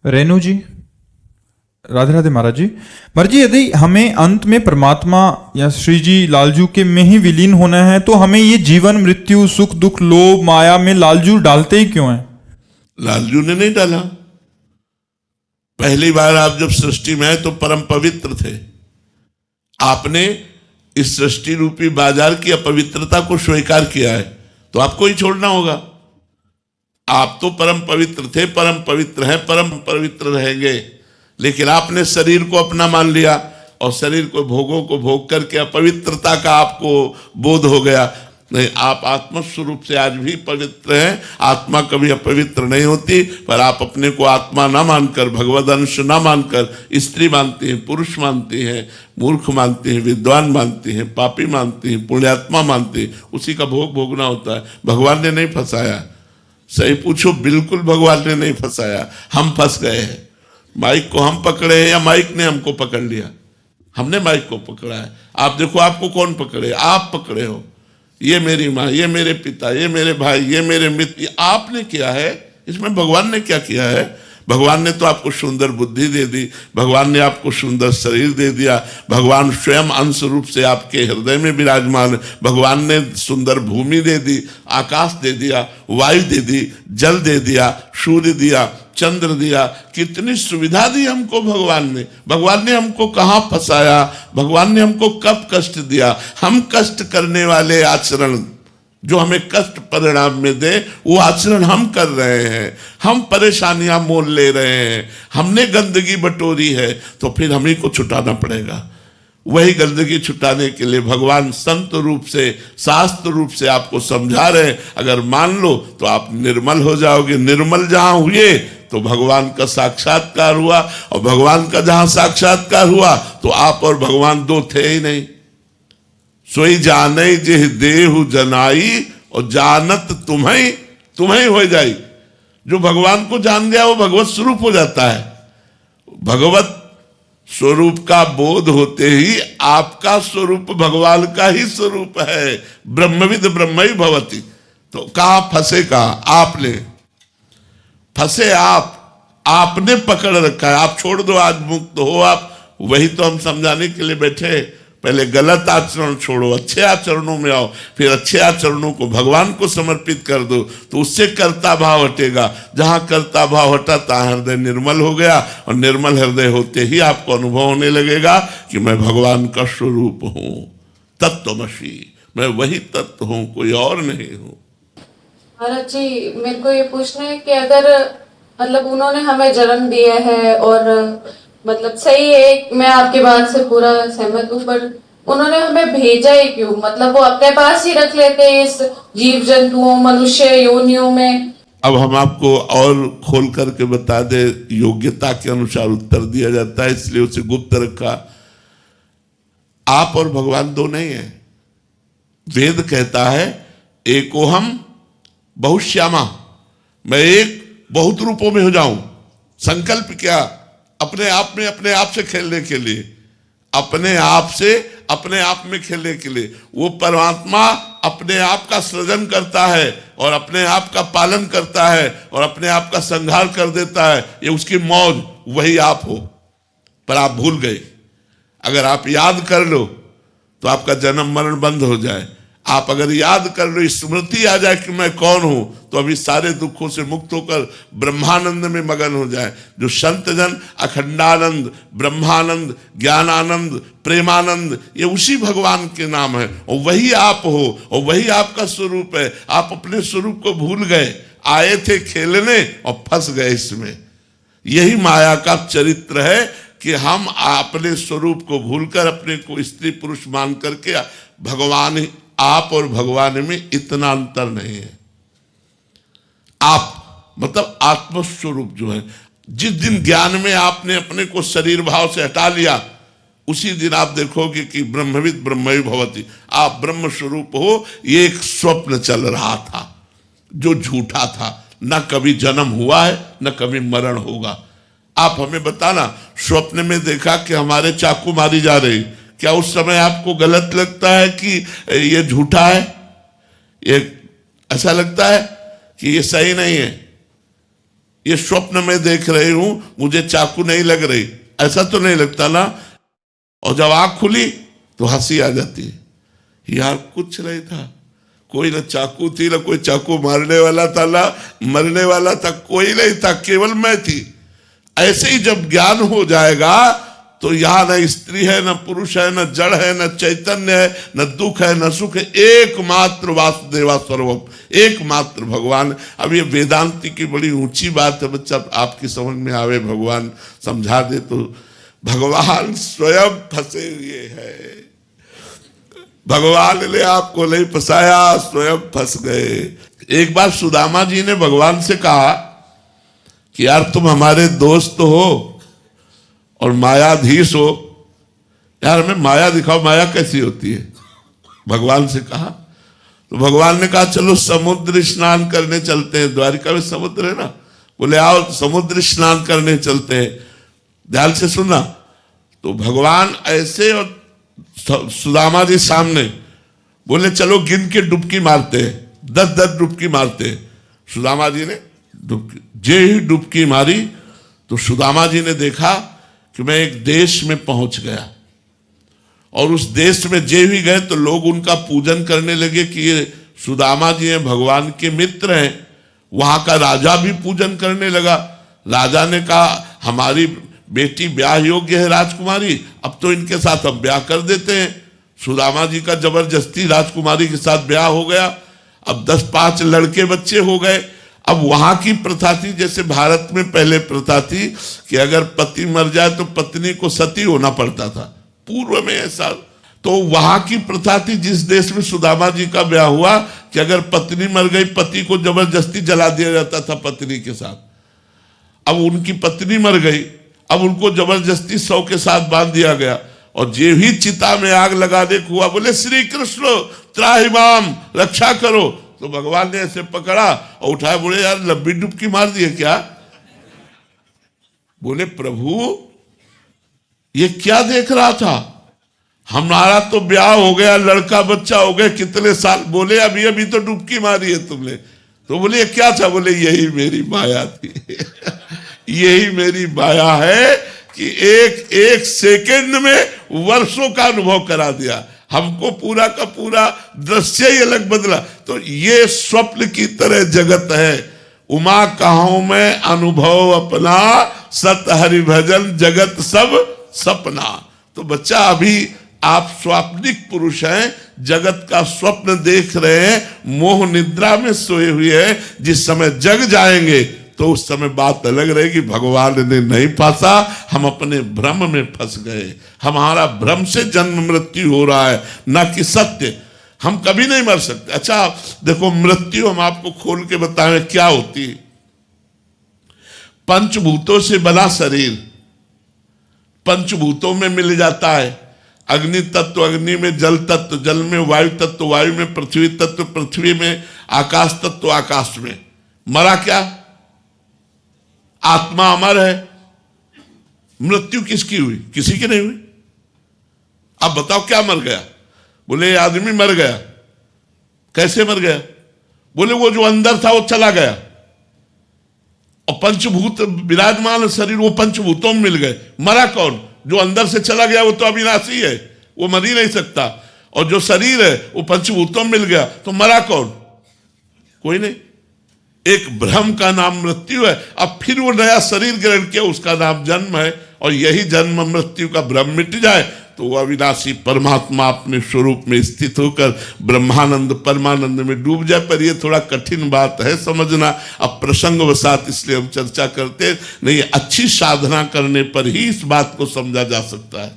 रेणु जी, राधे राधे महाराज जी। महाराज जी, यदि हमें अंत में परमात्मा या श्री जी लालजू के में ही विलीन होना है तो हमें ये जीवन मृत्यु सुख दुख लोभ माया में लालजू डालते ही क्यों है? लालजू ने नहीं डाला। पहली बार आप जब सृष्टि में आए तो परम पवित्र थे। आपने इस सृष्टि रूपी बाजार की अपवित्रता को स्वीकार किया है तो आपको ही छोड़ना होगा। आप तो परम पवित्र थे, परम पवित्र हैं, परम पवित्र रहेंगे, लेकिन आपने शरीर को अपना मान लिया और शरीर को भोगों को भोग करके अपवित्रता का आपको बोध हो गया। नहीं, आप आत्मस्वरूप से आज भी पवित्र हैं। आत्मा कभी अपवित्र नहीं होती, पर आप अपने को आत्मा ना मानकर, भगवद अंश ना मानकर स्त्री मानती हैं, पुरुष मानती हैं, मूर्ख मानती हैं, विद्वान मानती हैं, पापी मानती हैं, पुण्यात्मा मानती हैं। उसी का भोग भोगना होता है। भगवान ने नहीं फंसाया। सही पूछो, बिल्कुल भगवान ने नहीं फंसाया, हम फंस गए हैं। माइक को हम पकड़े हैं या माइक ने हमको पकड़ लिया? हमने माइक को पकड़ा है। आप देखो, आपको कौन पकड़े? आप पकड़े हो। ये मेरी माँ, ये मेरे पिता, ये मेरे भाई, ये मेरे मित्र, ये आपने किया है। इसमें भगवान ने क्या किया है? भगवान ने तो आपको सुंदर बुद्धि दे दी, भगवान ने आपको सुंदर शरीर दे दिया, भगवान स्वयं अंश रूप से आपके हृदय में विराजमान है। भगवान ने सुंदर भूमि दे दी, आकाश दे दिया, वायु दे दी, जल दे दिया, सूर्य दिया, चंद्र दिया। कितनी सुविधा दी हमको भगवान ने। भगवान ने हमको कहाँ फंसाया? भगवान ने हमको कब कष्ट दिया? हम कष्ट करने वाले आचरण जो हमें कष्ट परिणाम में दे, वो आचरण हम कर रहे हैं। हम परेशानियां मोल ले रहे हैं, हमने गंदगी बटोरी है, तो फिर हमें को छुटाना पड़ेगा। वही गंदगी छुटाने के लिए भगवान संत रूप से, शास्त्र रूप से आपको समझा रहे हैं। अगर मान लो तो आप निर्मल हो जाओगे। निर्मल जहां हुए तो भगवान का साक्षात्कार हुआ, और भगवान का जहां साक्षात्कार हुआ तो आप और भगवान दो थे ही नहीं। सोई जाने जिह देहु जनाई, और जानत तुम्हें हो जाई। जो भगवान को जान गया वो भगवत स्वरूप हो जाता है। भगवत स्वरूप का बोध होते ही आपका स्वरूप भगवान का ही स्वरूप है। ब्रह्मविद ब्रह्मई भवति। तो कहां फंसे? कहां आपने फंसे? आपने पकड़ रखा है। आप छोड़ दो, आज मुक्त हो आप। वही तो हम समझाने के लिए बैठे। पहले गलत आचरण छोड़ो, अच्छे आचरणों में आओ, फिर अच्छे आचरणों को भगवान को समर्पित कर दो, तो उससे कर्ता भाव हटेगा। जहां कर्ता भाव हटा तहां हृदय निर्मल हो गया, और निर्मल हृदय होते ही आपको अनुभव होने लगेगा कि मैं भगवान का स्वरूप हूं। तत्वमसि, मैं वही तत्व हूं, कोई और नहीं हूं। महाराज जी, मेरे को ये पूछना है कि अगर मतलब उन्होंने हमें जन्म दिया है और मतलब सही है, मैं आपकी बात से पूरा सहमत हूँ, पर उन्होंने हमें भेजा ही क्यों? मतलब वो अपने पास ही रख लेते हैं इस जीव जंतुओं, मनुष्य योनियों में। अब हम आपको और खोल करके बता दे, योग्यता के अनुसार उत्तर दिया जाता है, इसलिए उसे गुप्त रखा। आप और भगवान दो नहीं है। वेद कहता है एकोहम बहुश्यामा, मैं एक बहुत रूपों में हो जाऊं। संकल्प क्या? अपने आप में अपने आप से खेलने के लिए, अपने आप से अपने आप में खेलने के लिए। वो परमात्मा अपने आप का सृजन करता है और अपने आप का पालन करता है और अपने आप का संहार कर देता है। ये उसकी मौज, वही आप हो। पर आप भूल गए। अगर आप याद कर लो तो आपका जन्म मरण बंद हो जाए। आप अगर याद कर लो, स्मृति आ जाए कि मैं कौन हूं, तो अभी सारे दुखों से मुक्त होकर ब्रह्मानंद में मगन हो जाए। जो संत जन अखंडानंद, ब्रह्मानंद, ज्ञानानंद, प्रेमानंद, ये उसी भगवान के नाम है, और वही आप हो, और वही आपका स्वरूप है। आप अपने स्वरूप को भूल गए, आए थे खेलने और फंस गए इसमें। यही माया का चरित्र है कि हम अपने स्वरूप को भूलकर अपने को स्त्री पुरुष मान करके भगवान, आप और भगवान में इतना अंतर नहीं है। आप मतलब आत्मस्वरूप जो है, जिस दिन ज्ञान में आपने अपने को शरीर भाव से हटा लिया, उसी दिन आप देखोगे कि ब्रह्मविद ब्रह्मई भवति। आप ब्रह्म स्वरूप हो। ये एक स्वप्न चल रहा था जो झूठा था। न कभी जन्म हुआ है, न कभी मरण होगा। आप हमें बताना, स्वप्न में देखा कि हमारे चाकू मारी जा रही, क्या उस समय आपको गलत लगता है कि ये झूठा है? ये ऐसा लगता है कि ये सही नहीं है? ये स्वप्न में देख रही हूं, मुझे चाकू नहीं लग रही, ऐसा तो नहीं लगता ना। और जब आंख खुली तो हंसी आ जाती है, यार कुछ नहीं था, कोई ना चाकू थी, ना कोई चाकू मारने वाला था, ना मरने वाला था, कोई नहीं था, केवल मैं थी। ऐसे ही जब ज्ञान हो जाएगा तो यहां न स्त्री है, न पुरुष है, न जड़ है, न चैतन्य है, न दुख है, न सुख है, एकमात्र वासुदेवा सर्वम, एकमात्र भगवान। अब ये वेदांति की बड़ी ऊंची बात है बच्चा, आपकी समझ में आवे, भगवान समझा दे तो। भगवान स्वयं फंसे हुए हैं, भगवान ने आपको नहीं फंसाया, स्वयं फंस गए। एक बार सुदामा जी ने भगवान से कहा कि यार तुम हमारे दोस्त हो और मायाधीश हो, यार हमें माया दिखाओ, माया कैसी होती है, भगवान से कहा। तो भगवान ने कहा चलो समुद्र स्नान करने चलते हैं, द्वारिका में समुद्र है ना, बोले आओ समुद्र स्नान करने चलते हैं। ध्यान से सुनना। तो भगवान ऐसे और सुदामा जी सामने, बोले चलो गिन के डुबकी मारते हैं, 10-10 डुबकी मारते हैं। सुदामा जी ने डुबकी, जे ही डुबकी मारी तो सुदामा जी ने देखा कि मैं एक देश में पहुंच गया, और उस देश में जे भी गए तो लोग उनका पूजन करने लगे कि ये सुदामा जी हैं, भगवान के मित्र हैं। वहां का राजा भी पूजन करने लगा। राजा ने कहा हमारी बेटी ब्याह योग्य है राजकुमारी, अब तो इनके साथ हम ब्याह कर देते हैं। सुदामा जी का जबरदस्ती राजकुमारी के साथ ब्याह हो गया। अब 10-5 लड़के बच्चे हो गए। अब वहां की प्रथा थी, जैसे भारत में पहले प्रथा थी कि अगर पति मर जाए तो पत्नी को सती होना पड़ता था, पूर्व में ऐसा। तो वहां की प्रथा थी जिस देश में सुदामा जी का ब्याह हुआ कि अगर पत्नी मर गई, पति को जबरदस्ती जला दिया जाता था पत्नी के साथ। अब उनकी पत्नी मर गई, अब उनको जबरदस्ती 100 के साथ बांध दिया गया, और जे भी चिता में आग लगाने को हुआ बोले श्री कृष्ण त्राहिमाम, रक्षा करो। तो भगवान ने ऐसे पकड़ा और उठाया, बोले यार लंबी डुबकी मार दिए क्या? बोले प्रभु ये क्या देख रहा था, हमारा तो ब्याह हो गया, लड़का बच्चा हो गया, कितने साल। बोले अभी अभी तो डुबकी मारी है तुमने। तो बोले ये क्या था? बोले यही मेरी माया थी यही मेरी माया है कि एक सेकंड में वर्षों का अनुभव करा दिया, हमको पूरा का पूरा दृश्य ही अलग बदला। तो ये स्वप्न की तरह जगत है। उमा कहाऊं मैं अनुभव अपना, सत हरि भजन जगत सब सपना। तो बच्चा अभी आप स्वाप्निक पुरुष हैं, जगत का स्वप्न देख रहे हैं, मोह निद्रा में सोए हुए हैं। जिस समय जग जाएंगे तो उस समय बात अलग रहेगी, भगवान ने नहीं फंसा, हम अपने भ्रम में फंस गए। हमारा भ्रम से जन्म मृत्यु हो रहा है, ना कि सत्य। हम कभी नहीं मर सकते। अच्छा देखो, मृत्यु हम आपको खोल के बताएं क्या होती है। पंचभूतों से बना शरीर पंचभूतों में मिल जाता है। अग्नि तत्व अग्नि में, जल तत्व जल में, वायु तत्व वायु में, पृथ्वी तत्व पृथ्वी में, आकाश तत्व आकाश में। मरा क्या? आत्मा अमर है। मृत्यु किसकी हुई? किसी की नहीं हुई। अब बताओ क्या मर गया? बोले आदमी मर गया। कैसे मर गया? बोले वो जो अंदर था वो चला गया, और पंचभूत विराजमान शरीर वो पंचभूतों में मिल गए। मरा कौन? जो अंदर से चला गया वो तो अविनाशी है, वो मर ही नहीं सकता। और जो शरीर है वो पंचभूतों में मिल गया, तो मरा कौन? कोई नहीं। एक भ्रम का नाम मृत्यु है। अब फिर वो नया शरीर ग्रहण किया, उसका नाम जन्म है। और यही जन्म मृत्यु का भ्रम मिट जाए तो वो अविनाशी परमात्मा अपने स्वरूप में स्थित होकर ब्रह्मानंद परमानंद में डूब जाए। पर ये थोड़ा कठिन बात है समझना। अब प्रसंग वसात इसलिए हम चर्चा करते नहीं, अच्छी साधना करने पर ही इस बात को समझा जा सकता है।